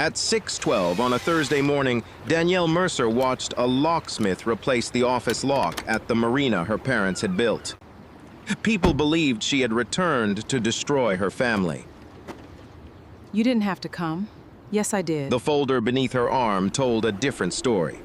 At 6:12 on a Thursday morning, Danielle Mercer watched a locksmith replace the office lock at the Marina her parents had built. People believed she had returned to destroy her family. You didn't have to come. Yes, I did. The folder beneath her arm told a different story.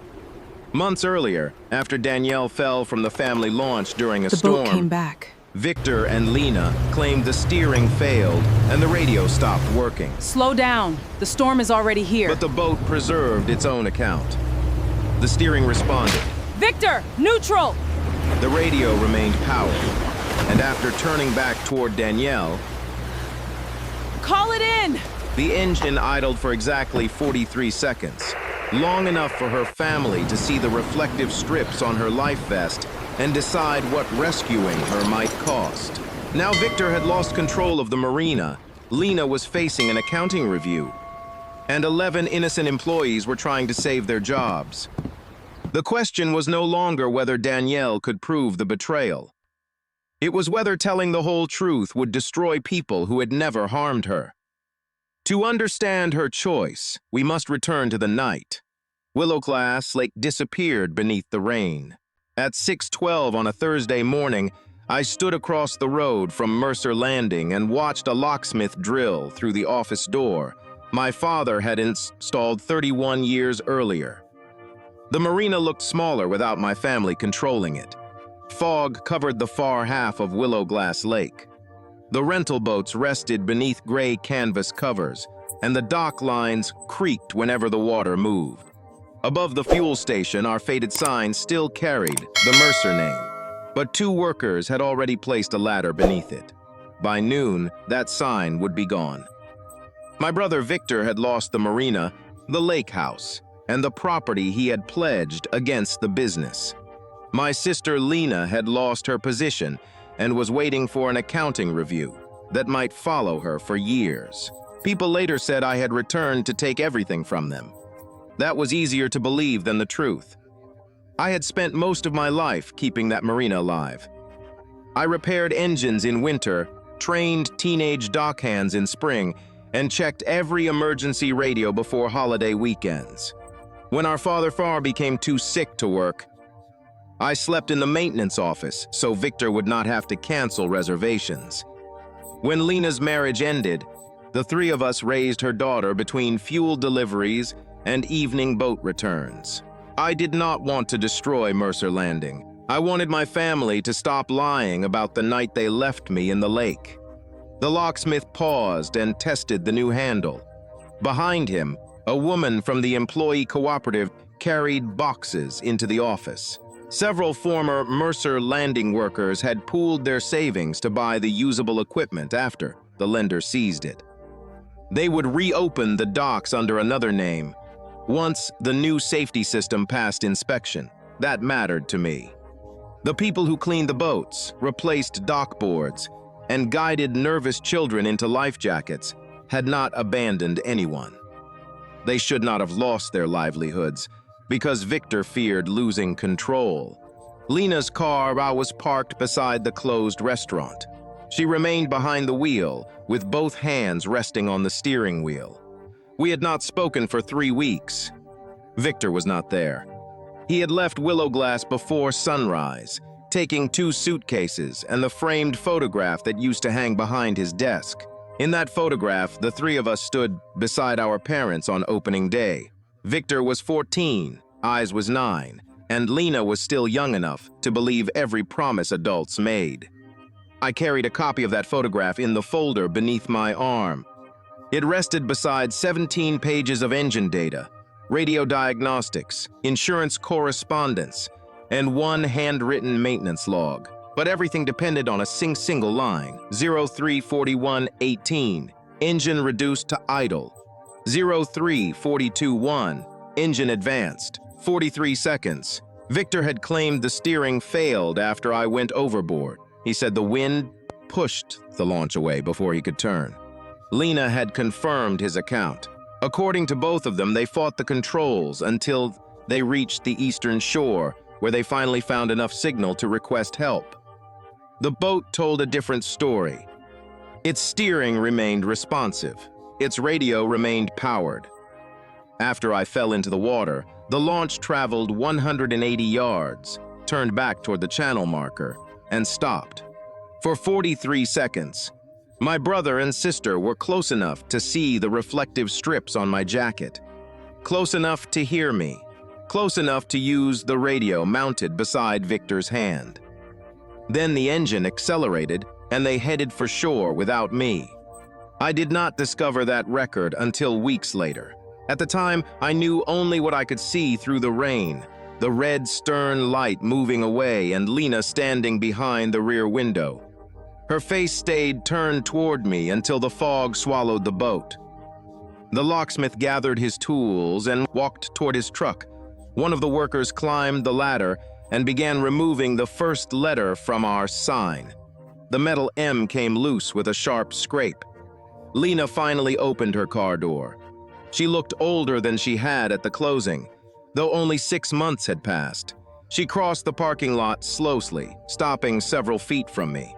Months earlier, after Danielle fell from the family launch during a storm, the boat came back. Victor and Lena claimed the steering failed and the radio stopped working. Slow down. The storm is already here. But the boat preserved its own account. The steering responded. Victor, neutral! The radio remained powered, and after turning back toward Danielle, call it in! The engine idled for exactly 43 seconds, long enough for her family to see the reflective strips on her life vest and decide what rescuing her might cost. Now Victor had lost control of the Marina. Lena was facing an accounting review, and 11 innocent employees were trying to save their jobs. The question was no longer whether Danielle could prove the betrayal. It was whether telling the whole truth would destroy people who had never harmed her. To understand her choice, we must return to the night. Willowglass Lake disappeared beneath the rain. At 6:12 on a Thursday morning, I stood across the road from Mercer Landing and watched a locksmith drill through the office door my father had installed 31 years earlier. The marina looked smaller without my family controlling it. Fog covered the far half of Willowglass Lake. The rental boats rested beneath gray canvas covers, and the dock lines creaked whenever the water moved. Above the fuel station, our faded sign still carried the Mercer name, but 2 workers had already placed a ladder beneath it. By noon, that sign would be gone. My brother Victor had lost the marina, the lake house, and the property he had pledged against the business. My sister Lena had lost her position and was waiting for an accounting review that might follow her for years. People later said I had returned to take everything from them. That was easier to believe than the truth. I had spent most of my life keeping that marina alive. I repaired engines in winter, trained teenage dock hands in spring, and checked every emergency radio before holiday weekends. When our father Farr became too sick to work, I slept in the maintenance office so Victor would not have to cancel reservations. When Lena's marriage ended, the 3 of us raised her daughter between fuel deliveries and evening boat returns. I did not want to destroy Mercer Landing. I wanted my family to stop lying about the night they left me in the lake. The locksmith paused and tested the new handle. Behind him, a woman from the employee cooperative carried boxes into the office. Several former Mercer Landing workers had pooled their savings to buy the usable equipment after the lender seized it. They would reopen the docks under another name once the new safety system passed inspection. That mattered to me. The people who cleaned the boats, replaced dock boards, and guided nervous children into life jackets had not abandoned anyone. They should not have lost their livelihoods because Victor feared losing control. Lena's car was parked beside the closed restaurant. She remained behind the wheel with both hands resting on the steering wheel. We had not spoken for 3 weeks. Victor was not there. He had left Willowglass before sunrise, taking 2 suitcases and the framed photograph that used to hang behind his desk. In that photograph, the 3 of us stood beside our parents on opening day. Victor was 14, Eyes was 9, and Lena was still young enough to believe every promise adults made. I carried a copy of that photograph in the folder beneath my arm. It rested beside 17 pages of engine data, radio diagnostics, insurance correspondence, and 1 handwritten maintenance log. But everything depended on a single line: 034118, engine reduced to idle; 03421, engine advanced, 43 seconds. Victor had claimed the steering failed after I went overboard. He said the wind pushed the launch away before he could turn. Lena had confirmed his account. According to both of them, they fought the controls until they reached the eastern shore, where they finally found enough signal to request help. The boat told a different story. Its steering remained responsive. Its radio remained powered. After I fell into the water, the launch traveled 180 yards, turned back toward the channel marker, and stopped. For 43 seconds, my brother and sister were close enough to see the reflective strips on my jacket, close enough to hear me, close enough to use the radio mounted beside Victor's hand. Then the engine accelerated and they headed for shore without me. I did not discover that record until weeks later. At the time, I knew only what I could see through the rain, the red stern light moving away and Lena standing behind the rear window. Her face stayed turned toward me until the fog swallowed the boat. The locksmith gathered his tools and walked toward his truck. One of the workers climbed the ladder and began removing the first letter from our sign. The metal M came loose with a sharp scrape. Lena finally opened her car door. She looked older than she had at the closing, though only 6 months had passed. She crossed the parking lot slowly, stopping several feet from me.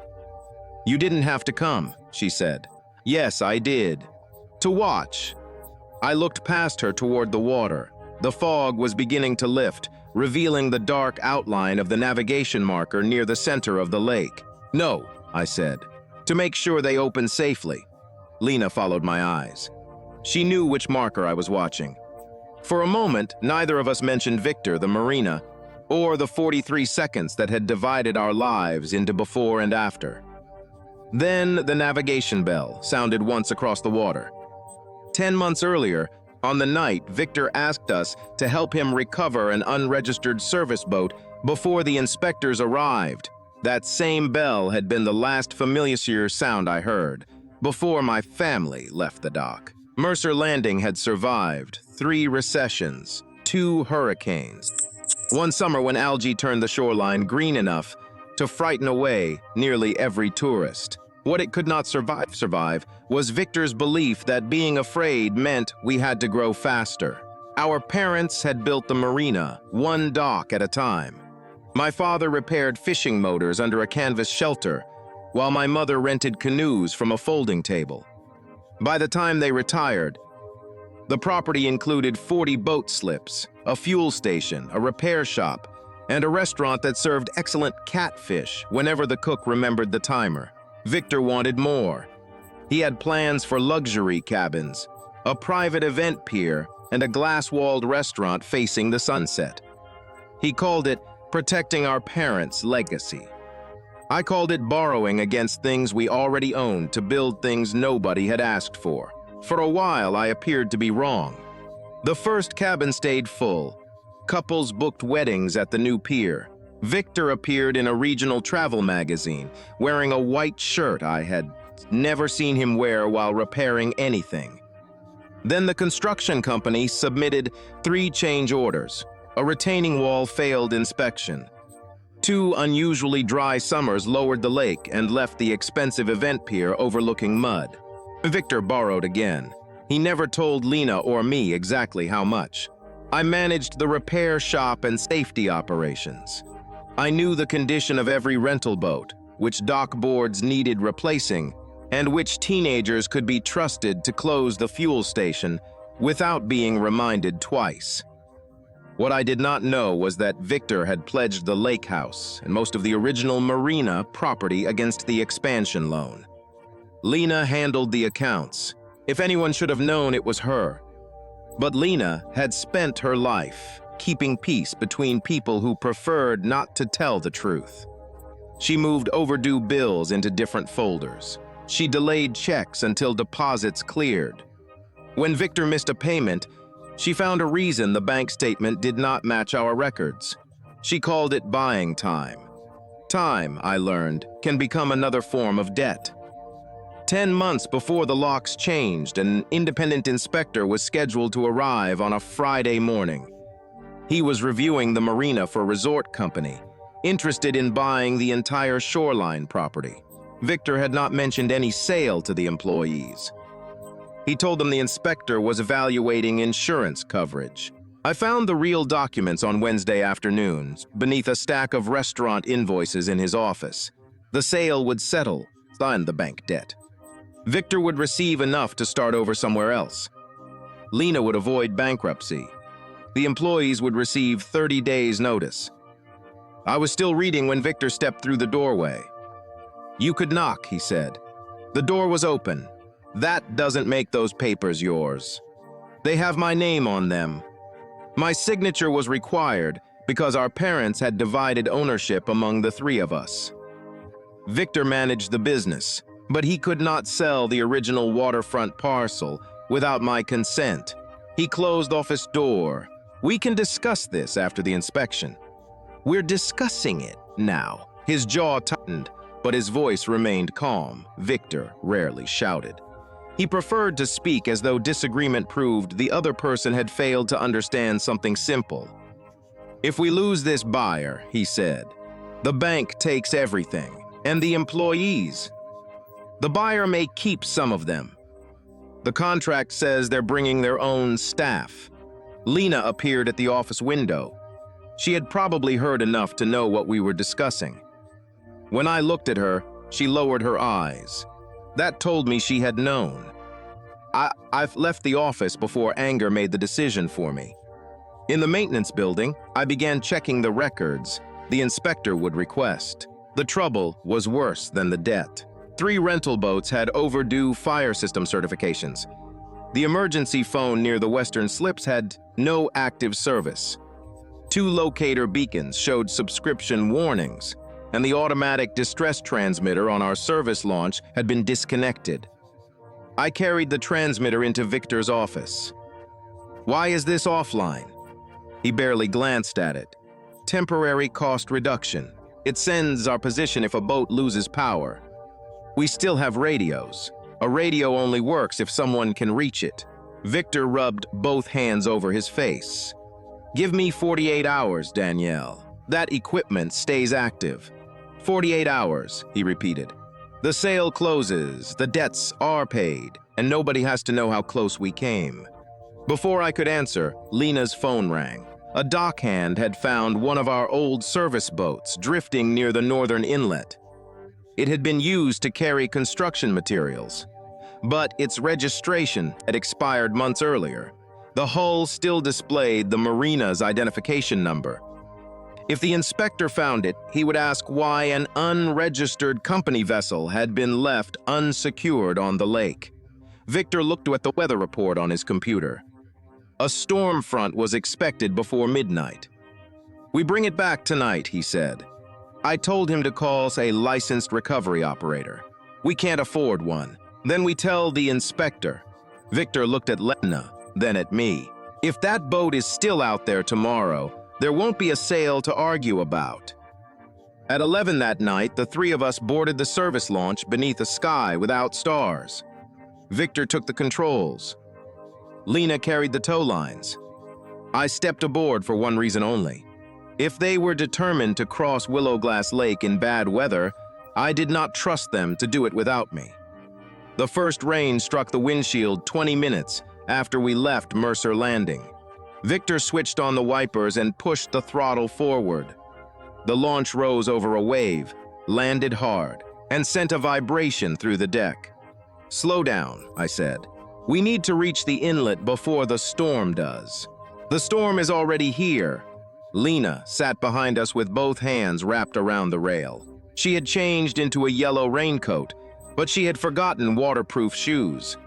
"You didn't have to come," she said. "Yes, I did. To watch." I looked past her toward the water. The fog was beginning to lift, revealing the dark outline of the navigation marker near the center of the lake. "No," I said, "to make sure they open safely." Lena followed my eyes. She knew which marker I was watching. For a moment, neither of us mentioned Victor, the Marina, or the 43 seconds that had divided our lives into before and after. Then the navigation bell sounded once across the water. 10 months earlier, on the night, Victor asked us to help him recover an unregistered service boat before the inspectors arrived. That same bell had been the last familiar sound I heard before my family left the dock. Mercer Landing had survived 3 recessions, 2 hurricanes. One summer when algae turned the shoreline green enough to frighten away nearly every tourist. What it could not survive was Victor's belief that being afraid meant we had to grow faster. Our parents had built the Marina, one dock at a time. My father repaired fishing motors under a canvas shelter, while my mother rented canoes from a folding table. By the time they retired, the property included 40 boat slips, a fuel station, a repair shop, and a restaurant that served excellent catfish whenever the cook remembered the timer. Victor wanted more. He had plans for luxury cabins, a private event pier, and a glass-walled restaurant facing the sunset. He called it protecting our parents' legacy. I called it borrowing against things we already owned to build things nobody had asked for. For a while, I appeared to be wrong. The first cabin stayed full. Couples booked weddings at the new pier. Victor appeared in a regional travel magazine, wearing a white shirt I had never seen him wear while repairing anything. Then the construction company submitted 3 change orders. A retaining wall failed inspection. 2 unusually dry summers lowered the lake and left the expensive event pier overlooking mud. Victor borrowed again. He never told Lena or me exactly how much. I managed the repair shop and safety operations. I knew the condition of every rental boat, which dock boards needed replacing, and which teenagers could be trusted to close the fuel station without being reminded twice. What I did not know was that Victor had pledged the lake house and most of the original Marina property against the expansion loan. Lena handled the accounts. If anyone should have known, it was her. But Lena had spent her life keeping peace between people who preferred not to tell the truth. She moved overdue bills into different folders. She delayed checks until deposits cleared. When Victor missed a payment, she found a reason the bank statement did not match our records. She called it buying time. Time, I learned, can become another form of debt. 10 months before the locks changed, an independent inspector was scheduled to arrive on a Friday morning. He was reviewing the marina for a resort company, interested in buying the entire shoreline property. Victor had not mentioned any sale to the employees. He told them the inspector was evaluating insurance coverage. I found the real documents on Wednesday afternoons beneath a stack of restaurant invoices in his office. The sale would settle, and the bank debt. Victor would receive enough to start over somewhere else. Lena would avoid bankruptcy. The employees would receive 30 days' notice. I was still reading when Victor stepped through the doorway. "You could knock," he said. "The door was open. That doesn't make those papers yours. They have my name on them. My signature was required because our parents had divided ownership among the three of us. Victor managed the business, but he could not sell the original waterfront parcel without my consent. He closed off his door. We can discuss this after the inspection." "We're discussing it now." His jaw tightened, but his voice remained calm. Victor rarely shouted. He preferred to speak as though disagreement proved the other person had failed to understand something simple. "If we lose this buyer," he said, "the bank takes everything, and the employees. The buyer may keep some of them. The contract says they're bringing their own staff." Lena appeared at the office window. She had probably heard enough to know what we were discussing. When I looked at her, she lowered her eyes. That told me she had known. I've left the office before anger made the decision for me. In the maintenance building, I began checking the records the inspector would request. The trouble was worse than the debt. 3 rental boats had overdue fire system certifications. The emergency phone near the western slips had no active service. 2 locator beacons showed subscription warnings, and the automatic distress transmitter on our service launch had been disconnected. I carried the transmitter into Victor's office. "Why is this offline?" He barely glanced at it. "Temporary cost reduction. It sends our position if a boat loses power. We still have radios. A radio only works if someone can reach it." Victor rubbed both hands over his face. "Give me 48 hours, Danielle. That equipment stays active." 48 hours, he repeated. "The sale closes, the debts are paid, and nobody has to know how close we came." Before I could answer, Lena's phone rang. A dockhand had found one of our old service boats drifting near the northern inlet. It had been used to carry construction materials, but its registration had expired months earlier. The hull still displayed the Marina's identification number. If the inspector found it, he would ask why an unregistered company vessel had been left unsecured on the lake. Victor looked at the weather report on his computer. A storm front was expected before midnight. "We bring it back tonight," he said. I told him to call a licensed recovery operator. "We can't afford one." Then we tell the inspector. Victor looked at Lena, then at me. "If that boat is still out there tomorrow, there won't be a sale to argue about." At 11 that night, the 3 of us boarded the service launch beneath a sky without stars. Victor took the controls. Lena carried the tow lines. I stepped aboard for one reason only. If they were determined to cross Willowglass Lake in bad weather, I did not trust them to do it without me. The first rain struck the windshield 20 minutes after we left Mercer Landing. Victor switched on the wipers and pushed the throttle forward. The launch rose over a wave, landed hard, and sent a vibration through the deck. "Slow down," I said. "We need to reach the inlet before the storm does." "The storm is already here." Lena sat behind us with both hands wrapped around the rail. She had changed into a yellow raincoat, but she had forgotten waterproof shoes.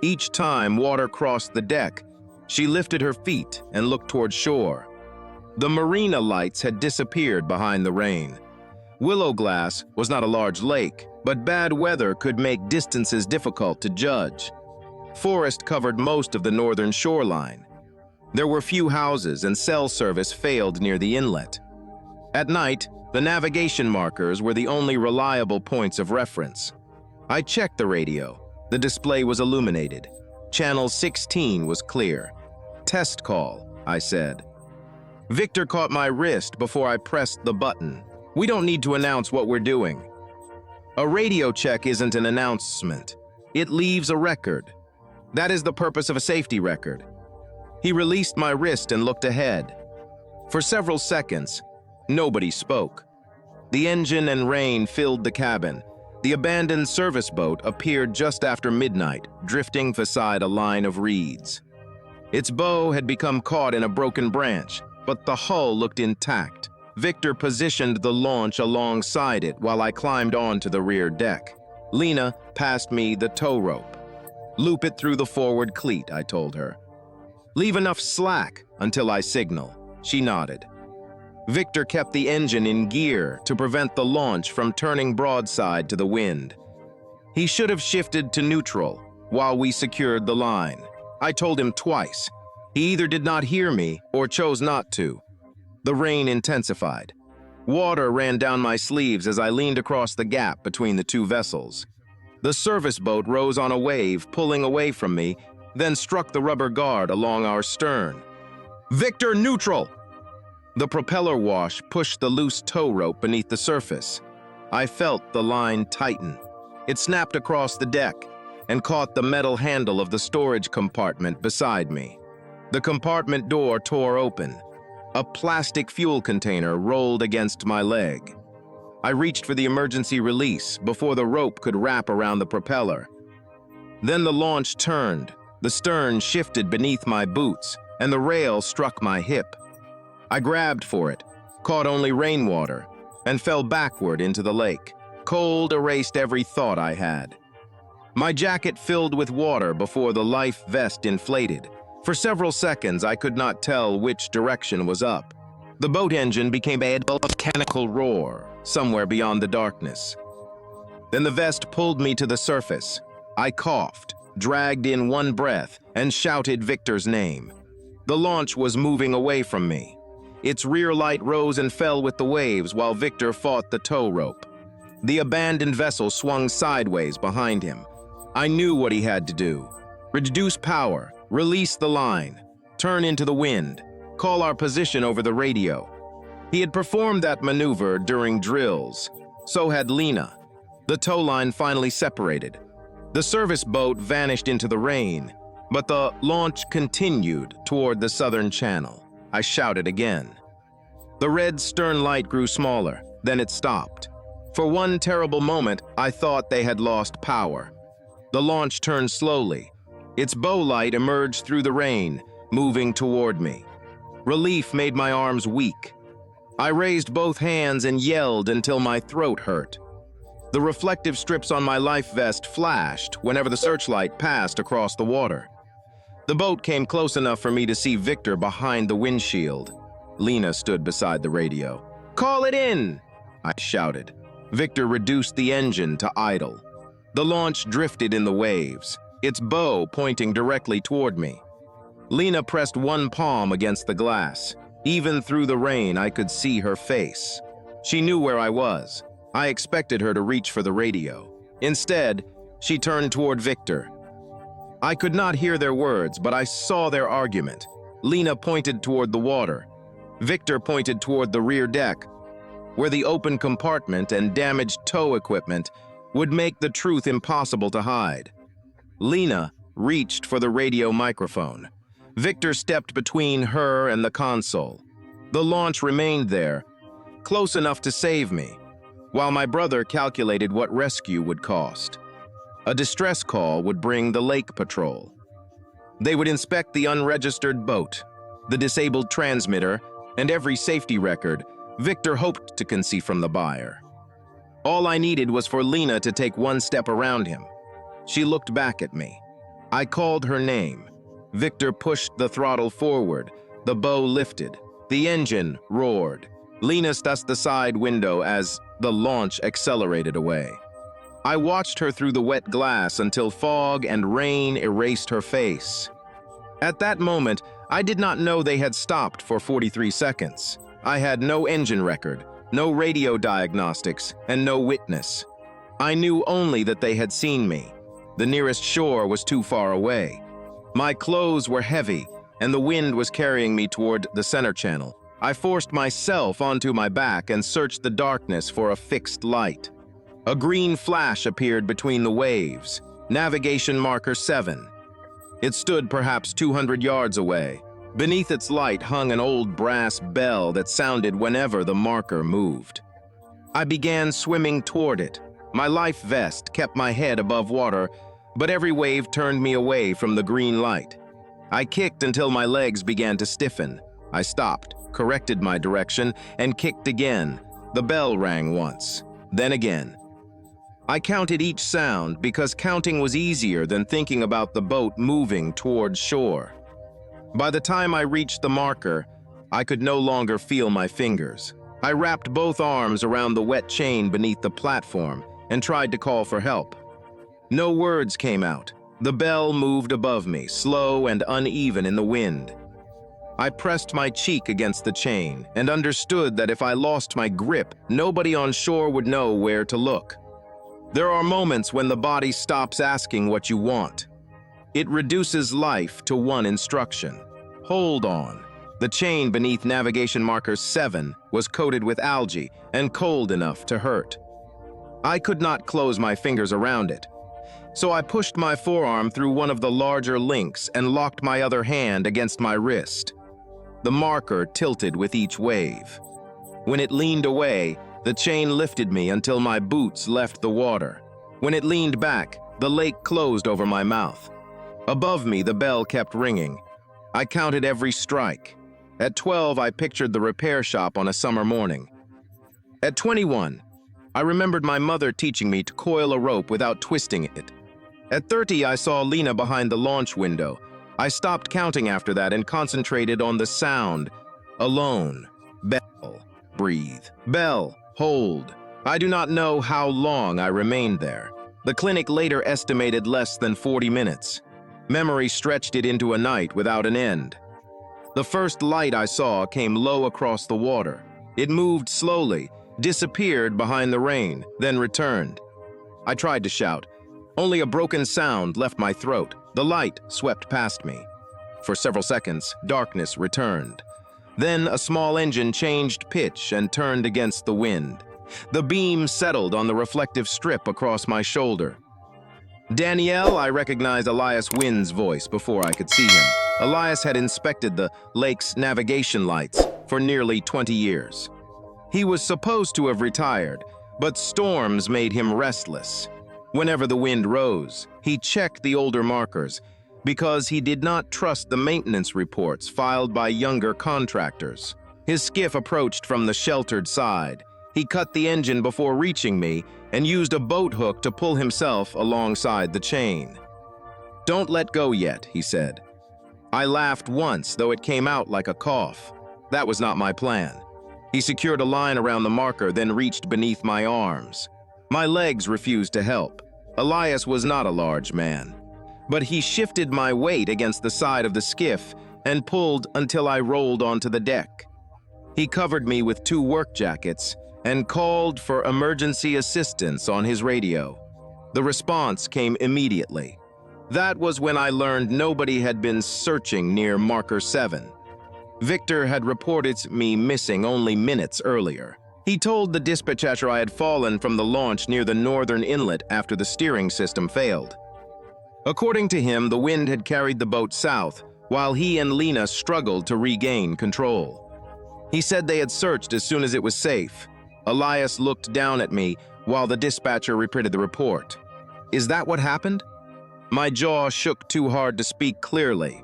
Each time water crossed the deck, she lifted her feet and looked toward shore. The Marina lights had disappeared behind the rain. Willowglass was not a large lake, but bad weather could make distances difficult to judge. Forest covered most of the northern shoreline. There were few houses and cell service failed near the inlet. At night, the navigation markers were the only reliable points of reference. I checked the radio. The display was illuminated. Channel 16 was clear. "Test call," I said. Victor caught my wrist before I pressed the button. "We don't need to announce what we're doing." A radio check isn't an announcement. It leaves a record. That is the purpose of a safety record. He released my wrist and looked ahead. For several seconds, nobody spoke. The engine and rain filled the cabin. The abandoned service boat appeared just after midnight, drifting beside a line of reeds. Its bow had become caught in a broken branch, but the hull looked intact. Victor positioned the launch alongside it while I climbed onto the rear deck. Lena passed me the tow rope. "Loop it through the forward cleat," I told her. "Leave enough slack until I signal." She nodded. Victor kept the engine in gear to prevent the launch from turning broadside to the wind. He should have shifted to neutral while we secured the line. I told him twice. He either did not hear me or chose not to. The rain intensified. Water ran down my sleeves as I leaned across the gap between the two vessels. The service boat rose on a wave, pulling away from me, then struck the rubber guard along our stern. "Victor, neutral!" The propeller wash pushed the loose tow rope beneath the surface. I felt the line tighten. It snapped across the deck and caught the metal handle of the storage compartment beside me. The compartment door tore open. A plastic fuel container rolled against my leg. I reached for the emergency release before the rope could wrap around the propeller. Then the launch turned. The stern shifted beneath my boots, and the rail struck my hip. I grabbed for it, caught only rainwater, and fell backward into the lake. Cold erased every thought I had. My jacket filled with water before the life vest inflated. For several seconds, I could not tell which direction was up. The boat engine became a mechanical roar somewhere beyond the darkness. Then the vest pulled me to the surface. I coughed, dragged in one breath, and shouted Victor's name. The launch was moving away from me. Its rear light rose and fell with the waves while Victor fought the tow rope. The abandoned vessel swung sideways behind him. I knew what he had to do. Reduce power, release the line, turn into the wind, call our position over the radio. He had performed that maneuver during drills. So had Lena. The tow line finally separated. The service boat vanished into the rain, but the launch continued toward the southern channel. I shouted again. The red stern light grew smaller, then it stopped. For one terrible moment, I thought they had lost power. The launch turned slowly. Its bow light emerged through the rain, moving toward me. Relief made my arms weak. I raised both hands and yelled until my throat hurt. The reflective strips on my life vest flashed whenever the searchlight passed across the water. The boat came close enough for me to see Victor behind the windshield. Lena stood beside the radio. "Call it in!" I shouted. Victor reduced the engine to idle. The launch drifted in the waves, its bow pointing directly toward me. Lena pressed one palm against the glass. Even through the rain, I could see her face. She knew where I was. I expected her to reach for the radio. Instead, she turned toward Victor. I could not hear their words, but I saw their argument. Lena pointed toward the water. Victor pointed toward the rear deck, where the open compartment and damaged tow equipment would make the truth impossible to hide. Lena reached for the radio microphone. Victor stepped between her and the console. The launch remained there, close enough to save me, while my brother calculated what rescue would cost. A distress call would bring the lake patrol. They would inspect the unregistered boat, the disabled transmitter, and every safety record Victor hoped to see from the buyer. All I needed was for Lena to take one step around him. She looked back at me. I called her name. Victor pushed the throttle forward. The bow lifted. The engine roared. Lena stuck the side window as the launch accelerated away. I watched her through the wet glass until fog and rain erased her face. At that moment, I did not know they had stopped for 43 seconds. I had no engine record, no radio diagnostics, and no witness. I knew only that they had seen me. The nearest shore was too far away. My clothes were heavy, and the wind was carrying me toward the center channel. I forced myself onto my back and searched the darkness for a fixed light. A green flash appeared between the waves, navigation marker 7. It stood perhaps 200 yards away. Beneath its light hung an old brass bell that sounded whenever the marker moved. I began swimming toward it. My life vest kept my head above water, but every wave turned me away from the green light. I kicked until my legs began to stiffen. I stopped, corrected my direction, and kicked again. The bell rang once, then again. I counted each sound because counting was easier than thinking about the boat moving towards shore. By the time I reached the marker, I could no longer feel my fingers. I wrapped both arms around the wet chain beneath the platform and tried to call for help. No words came out. The bell moved above me, slow and uneven in the wind. I pressed my cheek against the chain and understood that if I lost my grip, nobody on shore would know where to look. There are moments when the body stops asking what you want. It reduces life to one instruction: hold on. The chain beneath navigation marker 7 was coated with algae and cold enough to hurt. I could not close my fingers around it, so I pushed my forearm through one of the larger links and locked my other hand against my wrist. The marker tilted with each wave. When it leaned away, the chain lifted me until my boots left the water. When it leaned back, the lake closed over my mouth. Above me, the bell kept ringing. I counted every strike. At 12, I pictured the repair shop on a summer morning. At 21, I remembered my mother teaching me to coil a rope without twisting it. At 30, I saw Lena behind the launch window. I stopped counting after that and concentrated on the sound. Alone. Bell. Breathe. Bell. Hold. I do not know how long I remained there. The clinic later estimated less than 40 minutes. Memory stretched it into a night without an end. The first light I saw came low across the water. It moved slowly, disappeared behind the rain, then returned. I tried to shout. Only a broken sound left my throat. The light swept past me. For several seconds, darkness returned. Then a small engine changed pitch and turned against the wind. The beam settled on the reflective strip across my shoulder. Danielle, I recognized Elias Wynn's voice before I could see him. Elias had inspected the lake's navigation lights for nearly 20 years. He was supposed to have retired, but storms made him restless. Whenever the wind rose, he checked the older markers because he did not trust the maintenance reports filed by younger contractors. His skiff approached from the sheltered side. He cut the engine before reaching me and used a boat hook to pull himself alongside the chain. "Don't let go yet," he said. I laughed once, though it came out like a cough. That was not my plan. He secured a line around the marker, then reached beneath my arms. My legs refused to help. Elias was not a large man, but he shifted my weight against the side of the skiff and pulled until I rolled onto the deck. He covered me with 2 work jackets and called for emergency assistance on his radio. The response came immediately. That was when I learned nobody had been searching near marker 7. Victor had reported me missing only minutes earlier. He told the dispatcher I had fallen from the launch near the northern inlet after the steering system failed. According to him, the wind had carried the boat south, while he and Lena struggled to regain control. He said they had searched as soon as it was safe. Elias looked down at me while the dispatcher repeated the report. "Is that what happened?" My jaw shook too hard to speak clearly.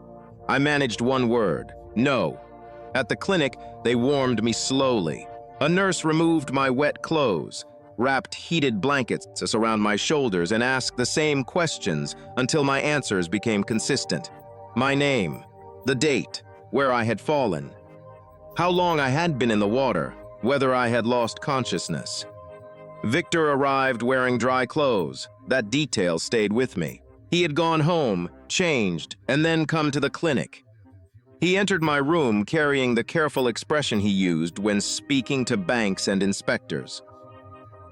I managed one word: no. At the clinic, they warmed me slowly. A nurse removed my wet clothes, wrapped heated blankets around my shoulders, and asked the same questions until my answers became consistent. My name, the date, where I had fallen, how long I had been in the water, whether I had lost consciousness. Victor arrived wearing dry clothes. That detail stayed with me. He had gone home, changed, and then come to the clinic. He entered my room carrying the careful expression he used when speaking to banks and inspectors.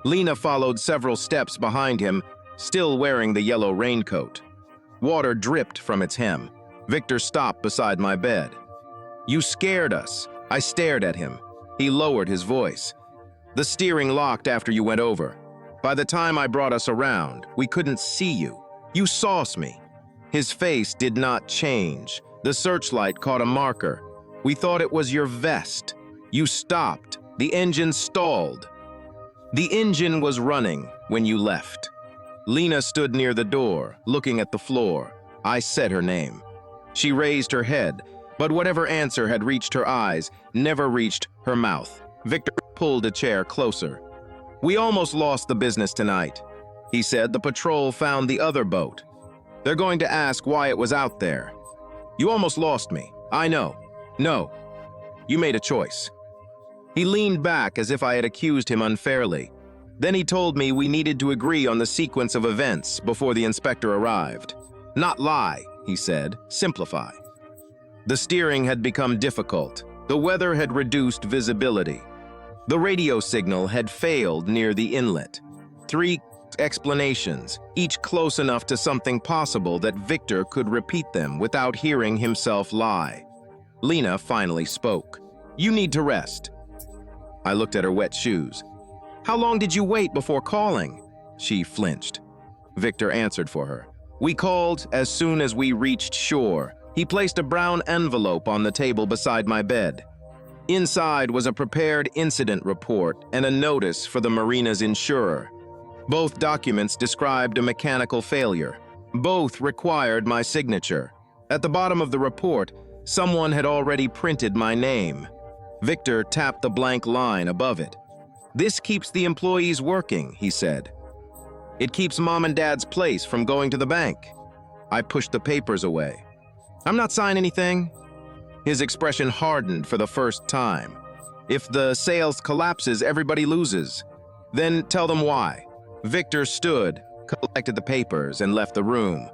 Lena followed several steps behind him, still wearing the yellow raincoat. Water dripped from its hem. Victor stopped beside my bed. "You scared us." I stared at him. He lowered his voice. "The steering locked after you went over. By the time I brought us around, we couldn't see you. You sauced me." His face did not change. The searchlight caught a marker. "We thought it was your vest. You stopped. The engine stalled." "The engine was running when you left." Lena stood near the door, looking at the floor. I said her name. She raised her head, but whatever answer had reached her eyes never reached her mouth. Victor pulled a chair closer. "We almost lost the business tonight," he said. "The patrol found the other boat. They're going to ask why it was out there. You almost lost me. I know. No. You made a choice." He leaned back as if I had accused him unfairly. Then he told me we needed to agree on the sequence of events before the inspector arrived. "Not lie," he said. "Simplify." The steering had become difficult. The weather had reduced visibility. The radio signal had failed near the inlet. 3 explanations, each close enough to something possible that Victor could repeat them without hearing himself lie. Lena finally spoke. "You need to rest." I looked at her wet shoes. "How long did you wait before calling?" She flinched. Victor answered for her. "We called as soon as we reached shore." He placed a brown envelope on the table beside my bed. Inside was a prepared incident report and a notice for the Marina's insurer. Both documents described a mechanical failure. Both required my signature. At the bottom of the report, someone had already printed my name. Victor tapped the blank line above it. "This keeps the employees working," he said. "It keeps Mom and Dad's place from going to the bank." I pushed the papers away. "I'm not signing anything." His expression hardened for the first time. "If the sales collapses, everybody loses. Then tell them why." Victor stood, collected the papers, and left the room.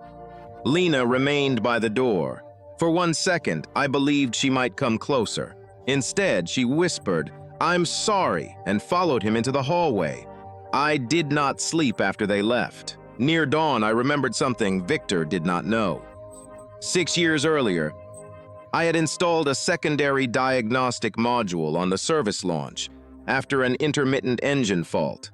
Lena remained by the door. For 1 second, I believed she might come closer. Instead, she whispered, "I'm sorry," and followed him into the hallway. I did not sleep after they left. Near dawn, I remembered something Victor did not know. 6 years earlier, I had installed a secondary diagnostic module on the service launch after an intermittent engine fault.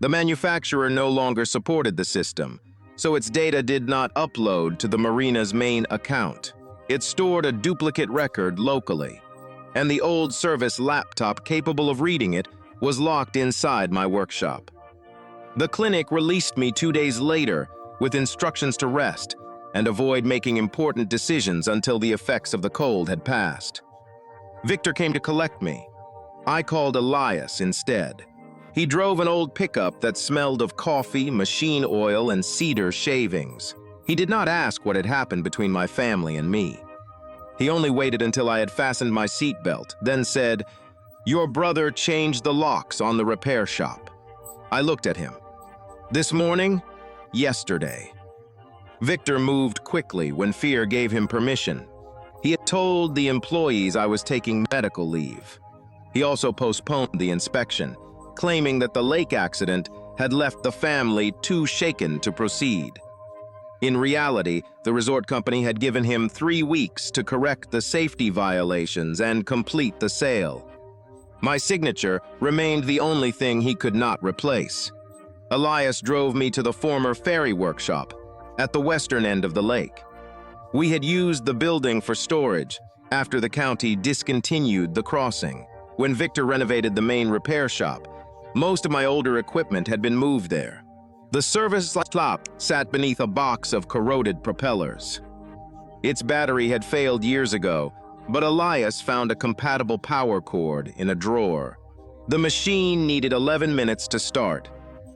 The manufacturer no longer supported the system, so its data did not upload to the Marina's main account. It stored a duplicate record locally, and the old service laptop capable of reading it was locked inside my workshop. The clinic released me 2 days later with instructions to rest and avoid making important decisions until the effects of the cold had passed. Victor came to collect me. I called Elias instead. He drove an old pickup that smelled of coffee, machine oil, and cedar shavings. He did not ask what had happened between my family and me. He only waited until I had fastened my seatbelt, then said, "Your brother changed the locks on the repair shop." I looked at him. "This morning? Yesterday." Victor moved quickly when fear gave him permission. He had told the employees I was taking medical leave. He also postponed the inspection, claiming that the lake accident had left the family too shaken to proceed. In reality, the resort company had given him 3 weeks to correct the safety violations and complete the sale. My signature remained the only thing he could not replace. Elias drove me to the former ferry workshop at the western end of the lake. We had used the building for storage after the county discontinued the crossing. When Victor renovated the main repair shop, most of my older equipment had been moved there. The service shop sat beneath a box of corroded propellers. Its battery had failed years ago, but Elias found a compatible power cord in a drawer. The machine needed 11 minutes to start.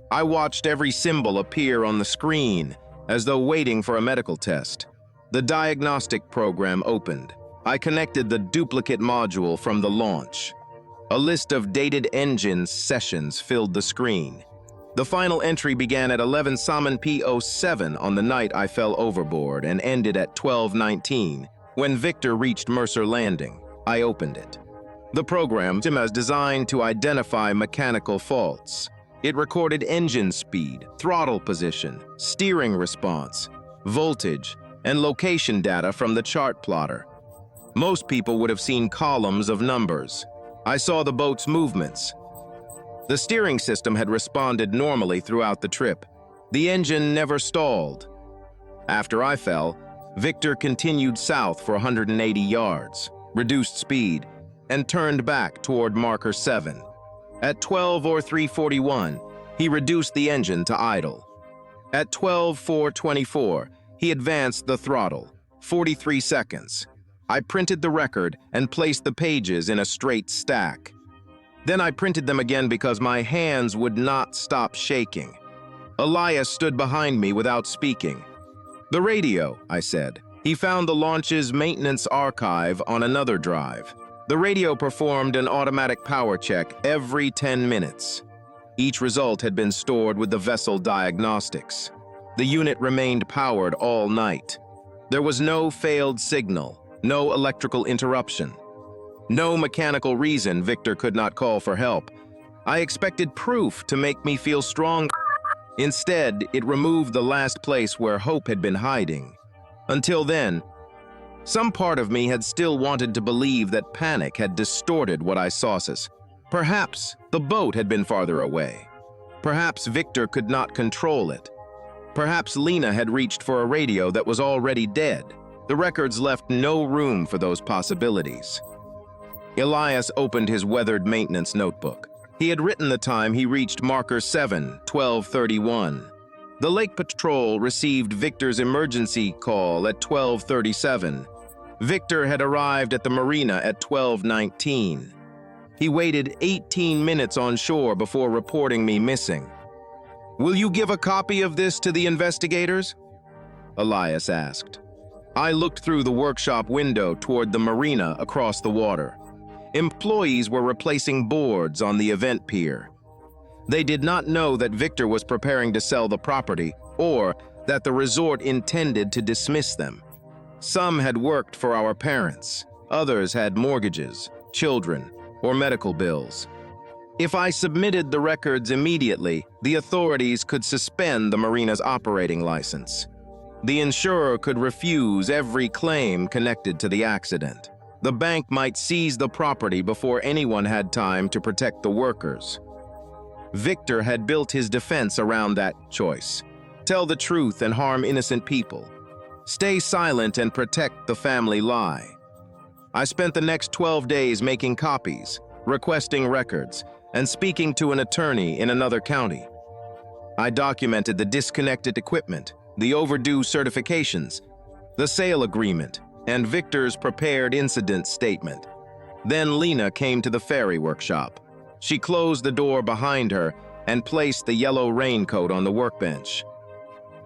I watched every symbol appear on the screen as though waiting for a medical test. The diagnostic program opened. I connected the duplicate module from the launch. A list of dated engine sessions filled the screen. The final entry began at 11 Salmon P07 on the night I fell overboard and ended at 12:19 when Victor reached Mercer Landing. I opened it. The program was designed to identify mechanical faults. It recorded engine speed, throttle position, steering response, voltage, and location data from the chart plotter. Most people would have seen columns of numbers. I saw the boat's movements. The steering system had responded normally throughout the trip. The engine never stalled. After I fell, Victor continued south for 180 yards, reduced speed, and turned back toward marker 7. At 12:03:41, he reduced the engine to idle. At 12:04:24, he advanced the throttle. 43 seconds. I printed the record and placed the pages in a straight stack. Then I printed them again because my hands would not stop shaking. Elias stood behind me without speaking. "The radio," I said. He found the launch's maintenance archive on another drive. The radio performed an automatic power check every 10 minutes. Each result had been stored with the vessel diagnostics. The unit remained powered all night. There was no failed signal, no electrical interruption, no mechanical reason Victor could not call for help. I expected proof to make me feel strong. Instead, it removed the last place where hope had been hiding. Until then, some part of me had still wanted to believe that panic had distorted what I saw. Perhaps the boat had been farther away. Perhaps Victor could not control it. Perhaps Lena had reached for a radio that was already dead. The records left no room for those possibilities. Elias opened his weathered maintenance notebook. He had written the time he reached marker 7:12:31. The Lake Patrol received Victor's emergency call at 12:37. Victor had arrived at the Marina at 12:19. He waited 18 minutes on shore before reporting me missing. "Will you give a copy of this to the investigators?" Elias asked. I looked through the workshop window toward the Marina across the water. Employees were replacing boards on the event pier. They did not know that Victor was preparing to sell the property or that the resort intended to dismiss them. Some had worked for our parents. Others had mortgages, children, or medical bills. If I submitted the records immediately, the authorities could suspend the Marina's operating license. The insurer could refuse every claim connected to the accident. The bank might seize the property before anyone had time to protect the workers. Victor had built his defense around that choice. Tell the truth and harm innocent people. Stay silent and protect the family lie. I spent the next 12 days making copies, requesting records, and speaking to an attorney in another county. I documented the disconnected equipment, the overdue certifications, the sale agreement, and Victor's prepared incident statement. Then Lena came to the ferry workshop. She closed the door behind her and placed the yellow raincoat on the workbench.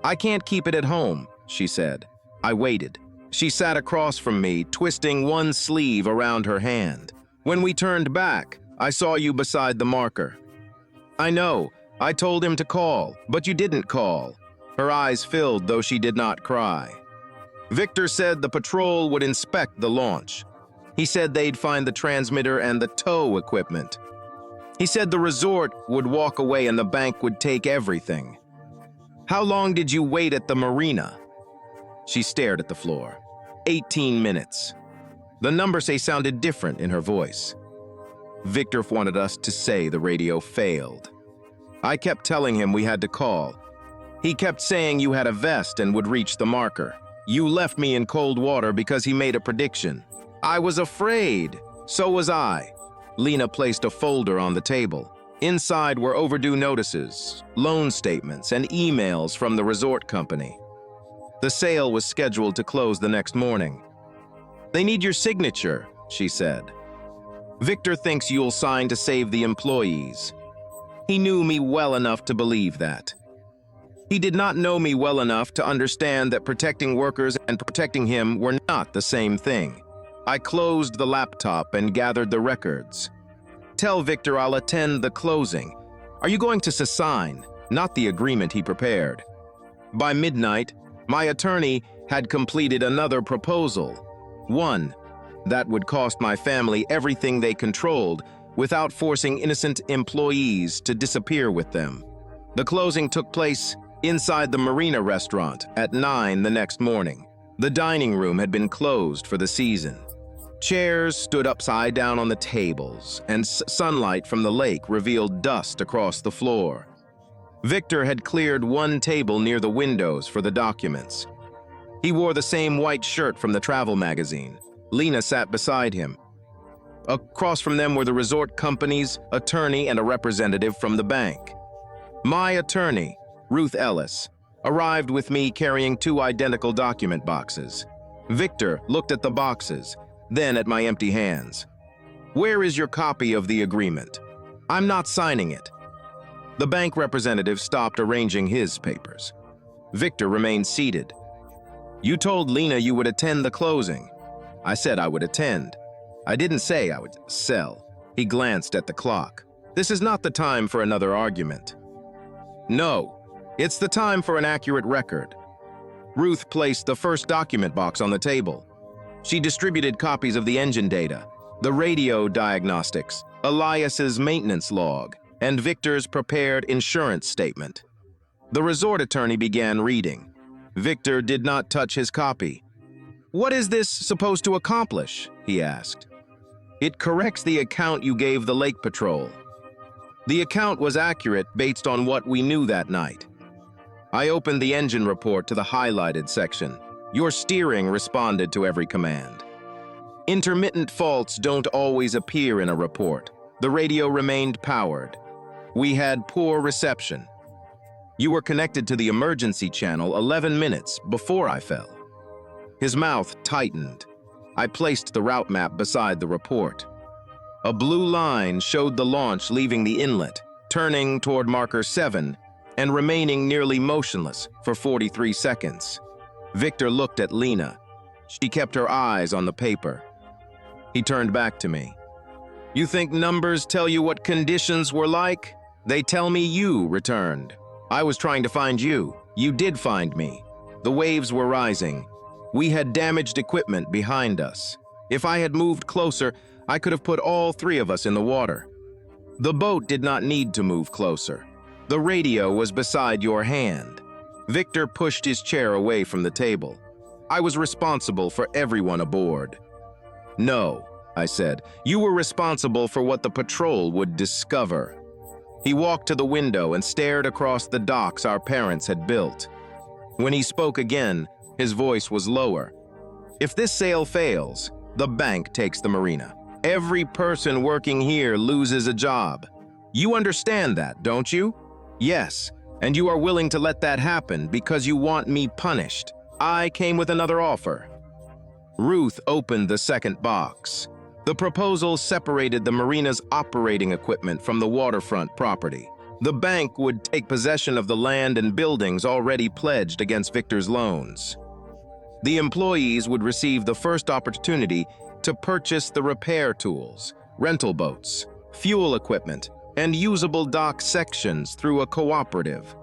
"I can't keep it at home," she said. I waited. She sat across from me, twisting one sleeve around her hand. "When we turned back, I saw you beside the marker." "I know. I told him to call, but you didn't call." Her eyes filled, though she did not cry. "Victor said the patrol would inspect the launch. He said they'd find the transmitter and the tow equipment. He said the resort would walk away and the bank would take everything." "How long did you wait at the Marina?" She stared at the floor. 18 minutes. The numbers sounded different in her voice. "Victor wanted us to say the radio failed. I kept telling him we had to call. He kept saying you had a vest and would reach the marker. You left me in cold water because he made a prediction. I was afraid. So was I." Lena placed a folder on the table. Inside were overdue notices, loan statements, and emails from the resort company. The sale was scheduled to close the next morning. "They need your signature," she said. "Victor thinks you'll sign to save the employees." He knew me well enough to believe that. He did not know me well enough to understand that protecting workers and protecting him were not the same thing. I closed the laptop and gathered the records. "Tell Victor I'll attend the closing. Are you going to sign?" Not the agreement he prepared. By midnight, my attorney had completed another proposal. One that would cost my family everything they controlled without forcing innocent employees to disappear with them. The closing took place inside the Marina restaurant at 9 the next morning. The dining room had been closed for the season. Chairs stood upside down on the tables, and sunlight from the lake revealed dust across the floor. Victor had cleared one table near the windows for the documents. He wore the same white shirt from the travel magazine. Lena sat beside him. Across from them were the resort company's attorney and a representative from the bank. My attorney, Ruth Ellis, arrived with me carrying two identical document boxes. Victor looked at the boxes, then at my empty hands. "Where is your copy of the agreement?" "I'm not signing it." The bank representative stopped arranging his papers. Victor remained seated. "You told Lena you would attend the closing." "I said I would attend. I didn't say I would sell." He glanced at the clock. "This is not the time for another argument." "No, it's the time for an accurate record." Ruth placed the first document box on the table. She distributed copies of the engine data, the radio diagnostics, Elias's maintenance log, and Victor's prepared insurance statement. The resort attorney began reading. Victor did not touch his copy. "What is this supposed to accomplish?" he asked. "It corrects the account you gave the Lake Patrol." The account was accurate based on what we knew that night. I opened the engine report to the highlighted section. Your steering responded to every command. Intermittent faults don't always appear in a report. The radio remained powered. We had poor reception. You were connected to the emergency channel 11 minutes before I fell. His mouth tightened. I placed the route map beside the report. A blue line showed the launch leaving the inlet, turning toward marker 7, and remaining nearly motionless for 43 seconds. Victor looked at Lena. She kept her eyes on the paper. He turned back to me. "You think numbers tell you what conditions were like? They tell me you returned. I was trying to find you. You did find me. The waves were rising. We had damaged equipment behind us. If I had moved closer, I could have put all 3 of us in the water. The boat did not need to move closer. The radio was beside your hand." Victor pushed his chair away from the table. "I was responsible for everyone aboard." "No," I said. "You were responsible for what the patrol would discover." He walked to the window and stared across the docks our parents had built. When he spoke again, his voice was lower. "If this sale fails, the bank takes the Marina. Every person working here loses a job. You understand that, don't you?" "Yes, and you are willing to let that happen because you want me punished. I came with another offer." Ruth opened the second box. The proposal separated the Marina's operating equipment from the waterfront property. The bank would take possession of the land and buildings already pledged against Victor's loans. The employees would receive the first opportunity to purchase the repair tools, rental boats, fuel equipment, and usable dock sections through a cooperative.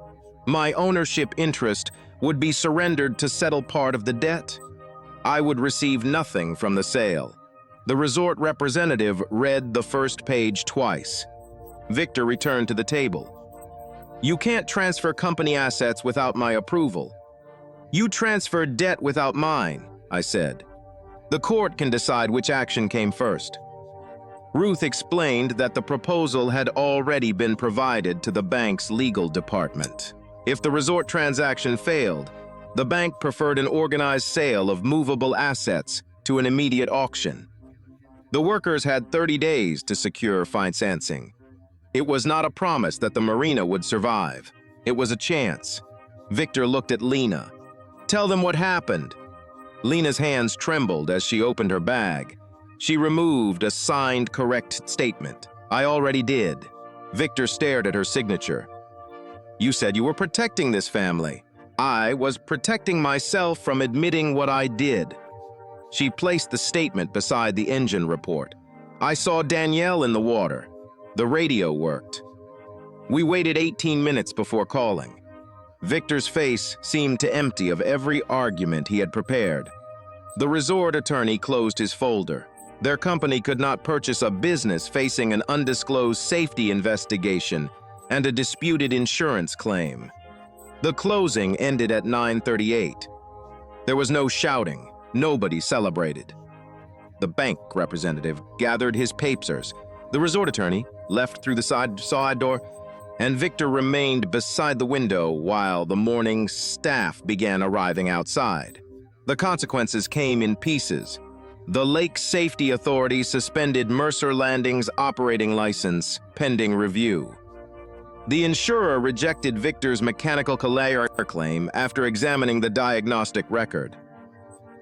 My ownership interest would be surrendered to settle part of the debt. I would receive nothing from the sale. The resort representative read the first page twice. Victor returned to the table. "You can't transfer company assets without my approval." "You transferred debt without mine," I said. "The court can decide which action came first." Ruth explained that the proposal had already been provided to the bank's legal department. If the resort transaction failed, the bank preferred an organized sale of movable assets to an immediate auction. The workers had 30 days to secure financing. It was not a promise that the Marina would survive. It was a chance. Victor looked at Lena. "Tell them what happened." Lena's hands trembled as she opened her bag. She removed a signed correct statement. "I already did." Victor stared at her signature. "You said you were protecting this family." "I was protecting myself from admitting what I did." She placed the statement beside the engine report. "I saw Danielle in the water. The radio worked." We waited 18 minutes before calling. Victor's face seemed to empty of every argument he had prepared. The resort attorney closed his folder. Their company could not purchase a business facing an undisclosed safety investigation and a disputed insurance claim. The closing ended at 9:38. There was no shouting. Nobody celebrated. The bank representative gathered his papers. The resort attorney left through the side door, and Victor remained beside the window while the morning staff began arriving outside. The consequences came in pieces. The Lake Safety Authority suspended Mercer Landing's operating license pending review. The insurer rejected Victor's mechanical failure claim after examining the diagnostic record.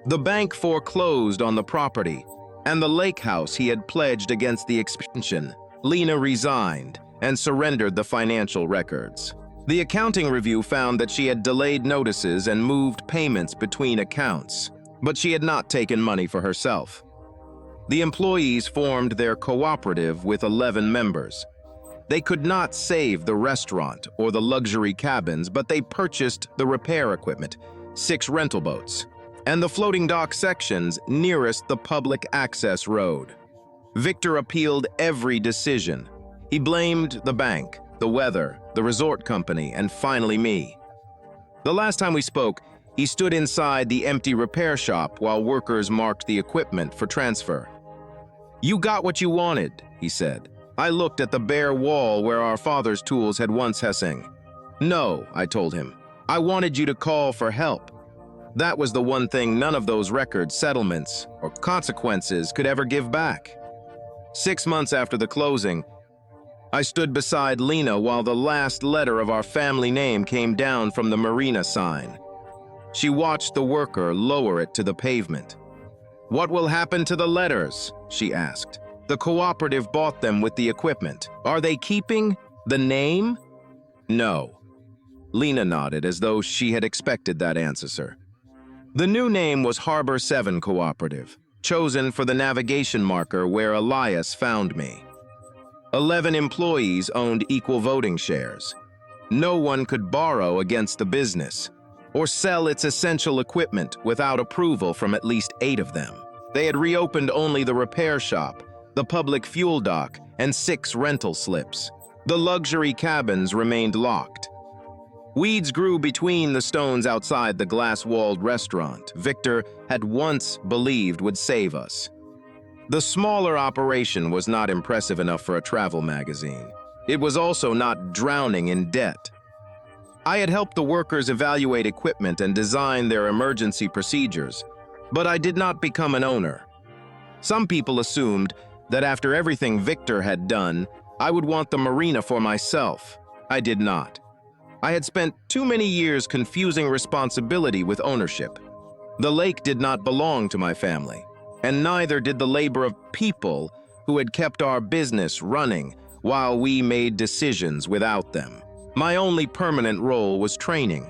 The bank foreclosed on the property, and the lake house he had pledged against the expansion. Lena resigned and surrendered the financial records. The accounting review found that she had delayed notices and moved payments between accounts, but she had not taken money for herself. The employees formed their cooperative with 11 members. They could not save the restaurant or the luxury cabins, but they purchased the repair equipment, 6 rental boats, and the floating dock sections nearest the public access road. Victor appealed every decision. He blamed the bank, the weather, the resort company, and finally me. The last time we spoke, he stood inside the empty repair shop while workers marked the equipment for transfer. "You got what you wanted," he said. I looked at the bare wall where our father's tools had once hissing. "No," I told him. "I wanted you to call for help." That was the one thing none of those records, settlements, or consequences could ever give back. 6 months after the closing, I stood beside Lena while the last letter of our family name came down from the Marina sign. She watched the worker lower it to the pavement. "What will happen to the letters?" she asked. "The cooperative bought them with the equipment. Are they keeping the name?" "No." Lena nodded as though she had expected that answer. The new name was Harbor 7 Cooperative, chosen for the navigation marker where Elias found me. 11 employees owned equal voting shares. No one could borrow against the business or sell its essential equipment without approval from at least 8 of them. They had reopened only the repair shop, the public fuel dock, and 6 rental slips. The luxury cabins remained locked. Weeds grew between the stones outside the glass-walled restaurant Victor had once believed would save us. The smaller operation was not impressive enough for a travel magazine. It was also not drowning in debt. I had helped the workers evaluate equipment and design their emergency procedures, but I did not become an owner. Some people assumed that after everything Victor had done, I would want the Marina for myself. I did not. I had spent too many years confusing responsibility with ownership. The lake did not belong to my family, and neither did the labor of people who had kept our business running while we made decisions without them. My only permanent role was training.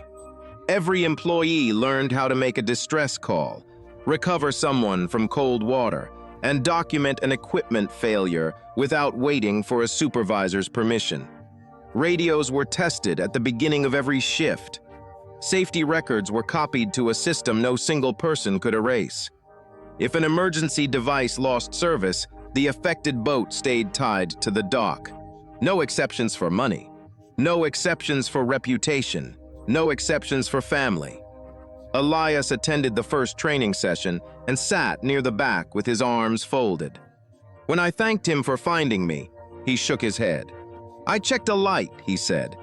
Every employee learned how to make a distress call, recover someone from cold water, and document an equipment failure without waiting for a supervisor's permission. Radios were tested at the beginning of every shift. Safety records were copied to a system no single person could erase. If an emergency device lost service, the affected boat stayed tied to the dock. No exceptions for money. No exceptions for reputation. No exceptions for family. Elias attended the first training session and sat near the back with his arms folded. When I thanked him for finding me, he shook his head. "I checked a light," he said.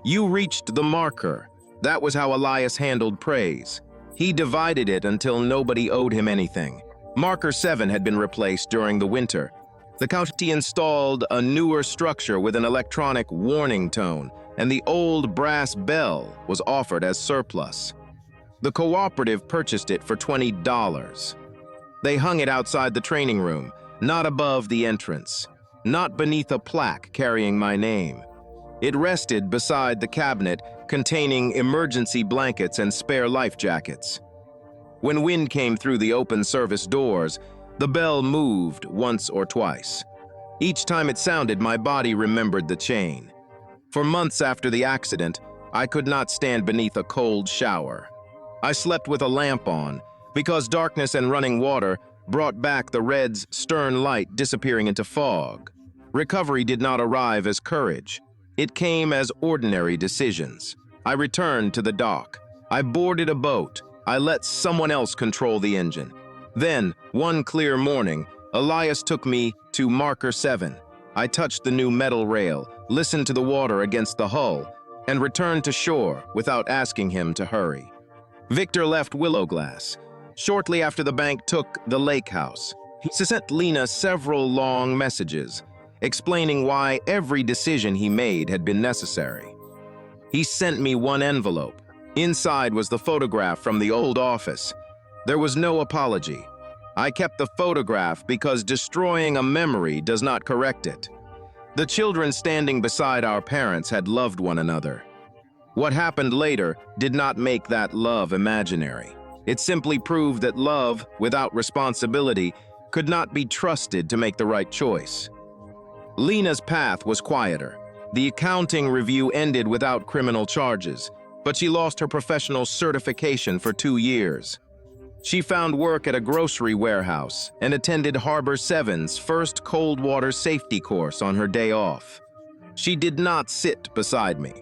"You reached the marker." That was how Elias handled praise. He divided it until nobody owed him anything. Marker 7 had been replaced during the winter. The county installed a newer structure with an electronic warning tone, and the old brass bell was offered as surplus. The cooperative purchased it for $20. They hung it outside the training room, not above the entrance, not beneath a plaque carrying my name. It rested beside the cabinet containing emergency blankets and spare life jackets. When wind came through the open service doors, the bell moved once or twice. Each time it sounded, my body remembered the chain. For months after the accident, I could not stand beneath a cold shower. I slept with a lamp on, because darkness and running water brought back the red's stern light disappearing into fog. Recovery did not arrive as courage. It came as ordinary decisions. I returned to the dock. I boarded a boat. I let someone else control the engine. Then, one clear morning, Elias took me to Marker 7. I touched the new metal rail, listened to the water against the hull, and returned to shore without asking him to hurry. Victor left Willowglass. Shortly after the bank took the lake house, he sent Lena several long messages, explaining why every decision he made had been necessary. He sent me one envelope. Inside was the photograph from the old office. There was no apology. I kept the photograph because destroying a memory does not correct it. The children standing beside our parents had loved one another. What happened later did not make that love imaginary. It simply proved that love, without responsibility, could not be trusted to make the right choice. Lena's path was quieter. The accounting review ended without criminal charges, but she lost her professional certification for 2 years. She found work at a grocery warehouse and attended Harbor 7's first cold water safety course on her day off. She did not sit beside me.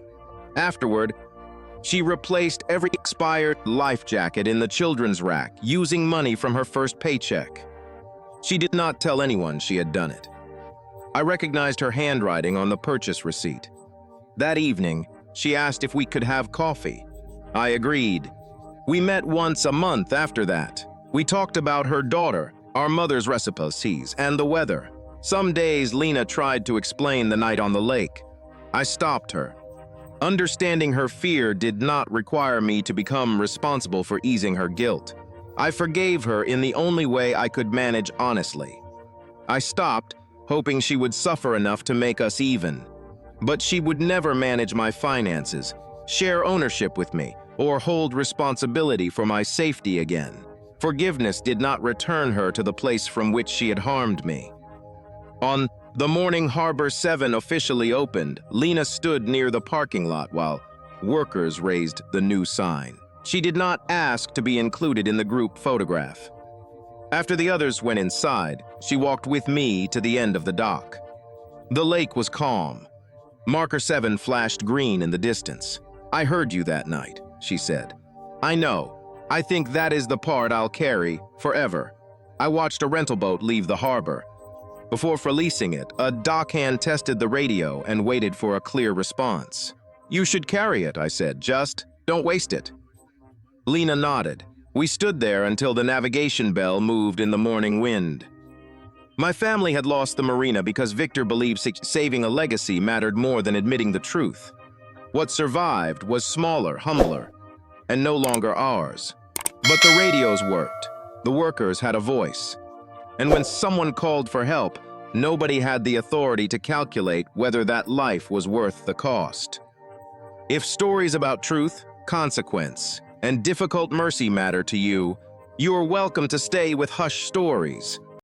Afterward, she replaced every expired life jacket in the children's rack using money from her first paycheck. She did not tell anyone she had done it. I recognized her handwriting on the purchase receipt. That evening, she asked if we could have coffee. I agreed. We met once a month after that. We talked about her daughter, our mother's recipes, and the weather. Some days, Lena tried to explain the night on the lake. I stopped her. Understanding her fear did not require me to become responsible for easing her guilt. I forgave her in the only way I could manage honestly. I stopped, hoping she would suffer enough to make us even. But she would never manage my finances, share ownership with me, or hold responsibility for my safety again. Forgiveness did not return her to the place from which she had harmed me. On the morning Harbor 7 officially opened, Lena stood near the parking lot while workers raised the new sign. She did not ask to be included in the group photograph. After the others went inside, she walked with me to the end of the dock. The lake was calm. Marker 7 flashed green in the distance. "I heard you that night," she said. "I know. I think that is the part I'll carry forever." I watched a rental boat leave the harbor. Before releasing it, a dockhand tested the radio and waited for a clear response. "You should carry it," I said. "Just don't waste it." Lena nodded. We stood there until the navigation bell moved in the morning wind. My family had lost the Marina because Victor believed saving a legacy mattered more than admitting the truth. What survived was smaller, humbler, and no longer ours. But the radios worked. The workers had a voice. And when someone called for help, nobody had the authority to calculate whether that life was worth the cost. If stories about truth, consequence, and difficult mercy matter to you, you are welcome to stay with Hush Stories.